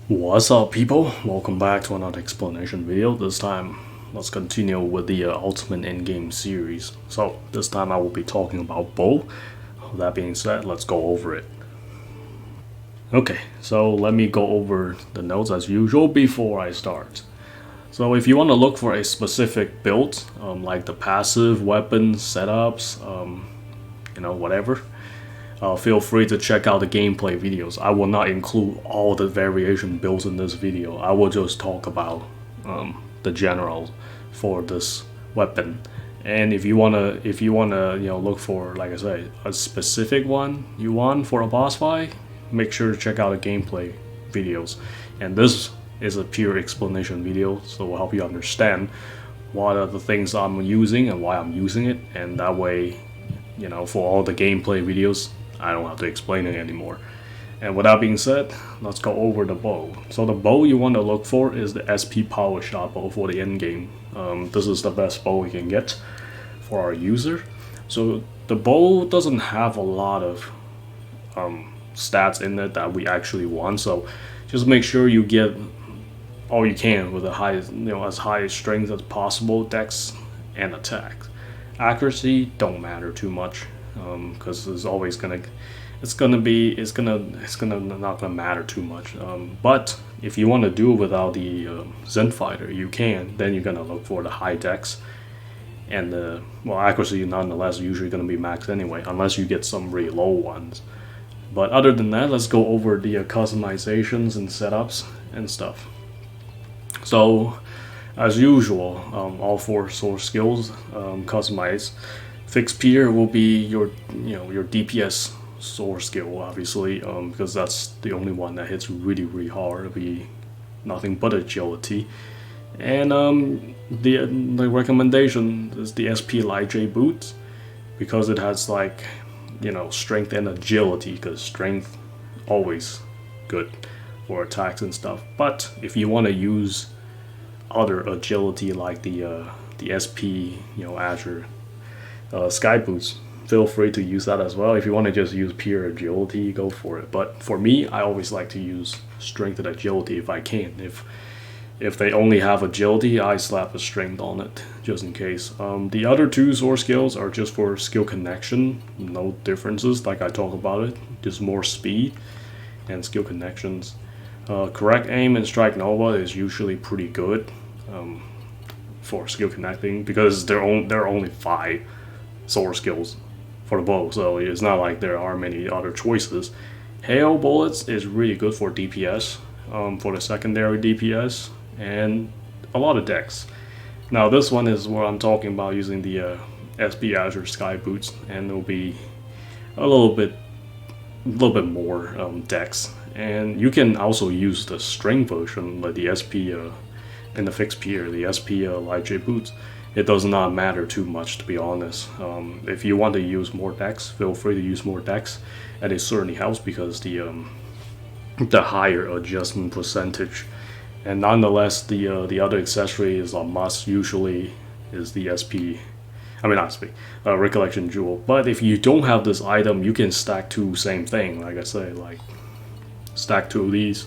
What's up, people? Welcome back to another explanation video. This time, let's continue with the Ultimate Endgame series. So, this time I will be talking about bow. That being said, let's go over it. Okay, so let me go over the notes as usual before I start. So, if you want to look for a specific build, like the passive weapon setups, whatever, feel free to check out the gameplay videos. I will not include all the variation builds in this video. I will just talk about the general for this weapon. And if you wanna, look for, like I say, a specific one you want for a boss fight, make sure to check out the gameplay videos. And this is a pure explanation video, so it will help you understand what are the things I'm using and why I'm using it. And that way, for all the gameplay videos, I don't have to explain it anymore. And with that being said, let's go over the bow. So the bow you want to look for is the SP Power Shot bow for the end game. This is the best bow we can get for our user. So the bow doesn't have a lot of stats in it that we actually want. So just make sure you get all you can with the highest, as high strength as possible, dex and attack. Accuracy don't matter too much because it's always gonna not gonna matter too much. But if you want to do it without the Zen fighter, you can. Then you're gonna look for the high dex and the accuracy. Nonetheless, usually gonna be max anyway, unless you get some really low ones. But other than that, let's go over the customizations and setups and stuff. So, as usual, all four source skills customized. Fixed Peer will be your DPS source skill, obviously, because that's the only one that hits really hard. It'll be nothing but agility. And the recommendation is the SP Light J boot because it has strength and agility. Because strength always good for attacks and stuff. But if you want to use other agility like the SP Azure Sky Boots, feel free to use that as well. If you want to just use pure agility, go for it. But for me, I always like to use strength and agility if I can. If they only have agility, I slap a strength on it just in case. The other two source skills are just for skill connection. No differences, like I talk about it. Just more speed and skill connections. Correct aim and strike nova is usually pretty good for skill connecting because there are only 5 source skills for the bow, so it's not like there are many other choices. Hail bullets is really good for DPS, for the secondary DPS, and a lot of dex. Now this one is where I'm talking about using the SP Azure Sky Boots, and it'll be a little bit more dex. And you can also use the strength version, like the SP and the Fixed Peer, the SP Light J Boots. It does not matter too much, to be honest. If you want to use more dex, feel free to use more dex, and it certainly helps because the higher adjustment percentage. And nonetheless, the other accessory is a must. Usually, is the not SP, Recollection Jewel. But if you don't have this item, you can stack 2 same thing. Like I say, like stack 2 of these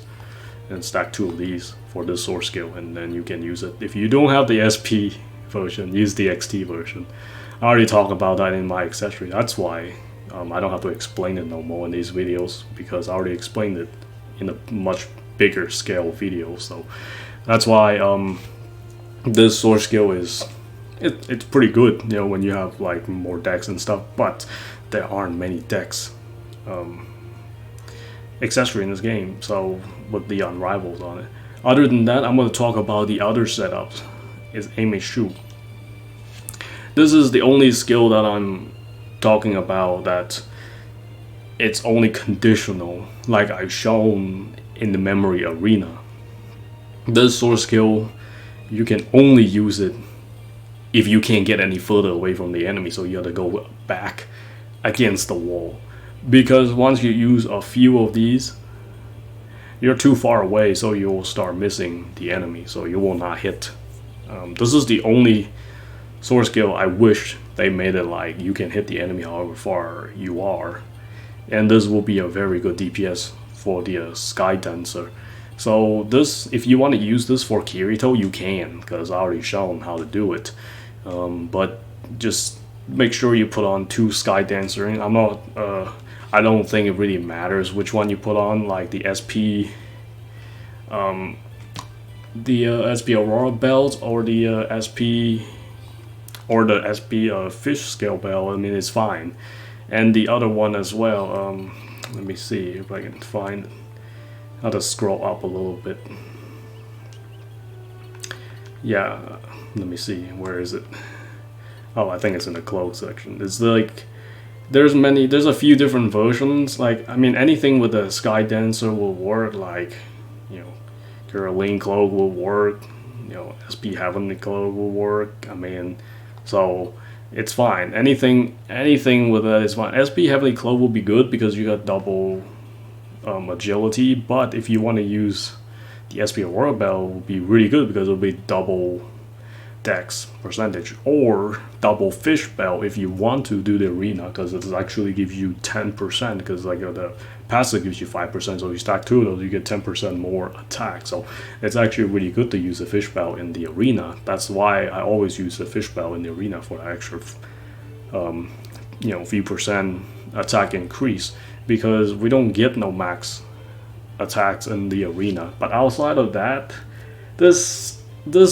and stack 2 of these for this source skill, and then you can use it. If you don't have the SP version, use the XT version. I already talked about that in my accessory. That's why I don't have to explain it no more in these videos, because I already explained it in a much bigger scale video. So that's why this source skill is it's pretty good, when you have like more decks and stuff. But there aren't many decks accessory in this game, so with the unrivals on it. Other than that, I'm going to talk about the other setups. Is aim and shoot. This is the only skill that I'm talking about that it's only conditional, like I've shown in the memory arena. This source skill, you can only use it if you can't get any further away from the enemy, so you have to go back against the wall. Because once you use a few of these, you're too far away, so you will start missing the enemy, so you will not hit. This is the only source skill I wish they made it like you can hit the enemy however far you are. And this will be a very good DPS for the Sky Dancer. So this, if you want to use this for Kirito, you can, because I already shown how to do it. But just make sure you put on 2 Sky Dancer. I'm not. I don't think it really matters which one you put on, like the SP, SP Aurora belt or the SP fish scale belt. I mean, it's fine, and the other one as well. Let me see if I can find. I'll just scroll up a little bit. Yeah, let me see. Where is it? Oh, I think it's in the clothes section. It's like there's a few different versions. Like, I mean, anything with a Sky Dancer will work. Like, you know, Caroline cloak will work. You know, SP Heavenly cloak will work. I mean, so it's fine. Anything with that is fine. SP Heavenly cloak will be good because you got double agility. But if you want to use the SP Aurora belt, will be really good because it'll be double dex percentage, or double fish belt if you want to do the arena, because it actually gives you 10%, because like the passive gives you 5%, so if you stack 2 of those you get 10% more attack. So it's actually really good to use the fish belt in the arena. That's why I always use the fish belt in the arena for the extra few percent attack increase, because we don't get no max attacks in the arena. But outside of that, this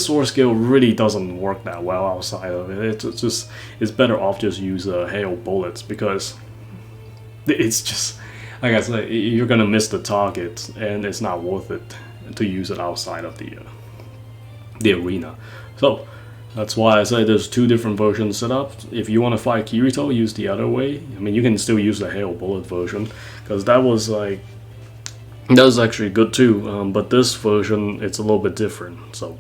sword skill really doesn't work that well outside of it. It's better off just use hail bullets, because it's just, like I said, you're gonna miss the target and it's not worth it to use it outside of the arena. So that's why I say there's 2 different versions set up. If you want to fight Kirito, use the other way. I mean, you can still use the hail bullet version, because that was actually good too, but this version, it's a little bit different. So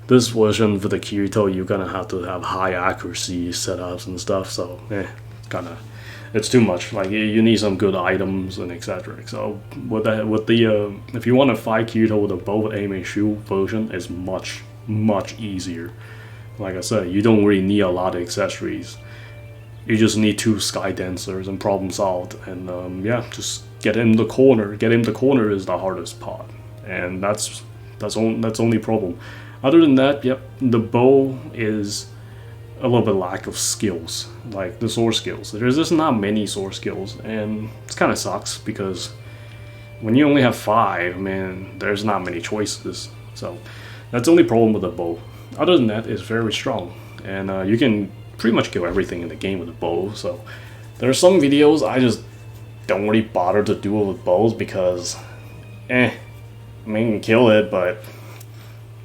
this version for the Kirito, you're gonna have to have high accuracy setups and stuff, so it's too much. Like, you need some good items and etc. So if you want to fight Kirito with a bow with aim and shoot version, it's much easier. Like I said, you don't really need a lot of accessories. You just need 2 Sky Dancers and problem solved. And yeah, just get him the corner. Get him the corner is the hardest part, and that's only problem. Other than that, yep, the bow is a little bit lack of skills, like the sword skills. There's just not many sword skills, and it kind of sucks, because when you only have 5, man, there's not many choices. So that's the only problem with the bow. Other than that, it's very strong, and you can pretty much kill everything in the game with a bow. So there are some videos I just don't really bother to do it with bows, because I mean, you can kill it, but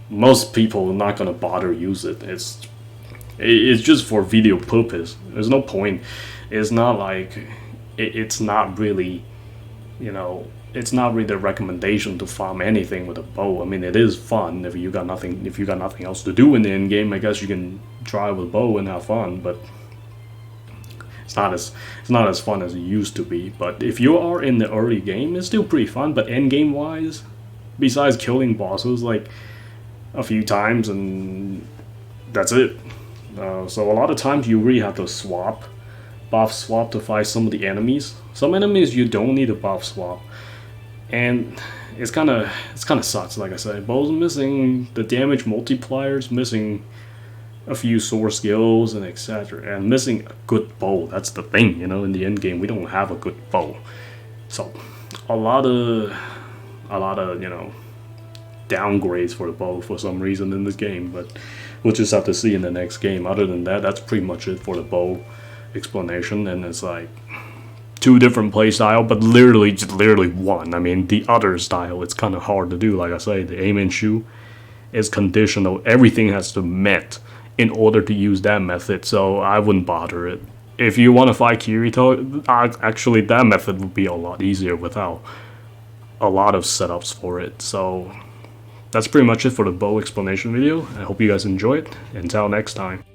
most people are not gonna bother use it. It's just for video purpose. There's no point. It's not like it's not really, it's not really the recommendation to farm anything with a bow. I mean, it is fun if you got nothing else to do in the end game. I guess you can try with a bow and have fun, but it's not as fun as it used to be. But if you are in the early game, it's still pretty fun. But end game wise, besides killing bosses like a few times, and that's it. So a lot of times you really have to buff swap to fight some of the enemies. Some enemies you don't need a buff swap, and it's kind of sucks. Like I said, bow's missing the damage multipliers, missing a few sword skills and etc. And missing a good bow. That's the thing, in the end game we don't have a good bow. So a lot of downgrades for the bow for some reason in this game, but we'll just have to see in the next game. Other than that, that's pretty much it for the bow explanation. And it's like 2 different play style, but literally one. I mean, the other style, it's kind of hard to do. Like I say, the aim and shoot is conditional. Everything has to met in order to use that method, so I wouldn't bother it. If you want to fight Kirito, actually that method would be a lot easier without a lot of setups for it. So that's pretty much it for the bow explanation video. I hope you guys enjoy it. Until next time.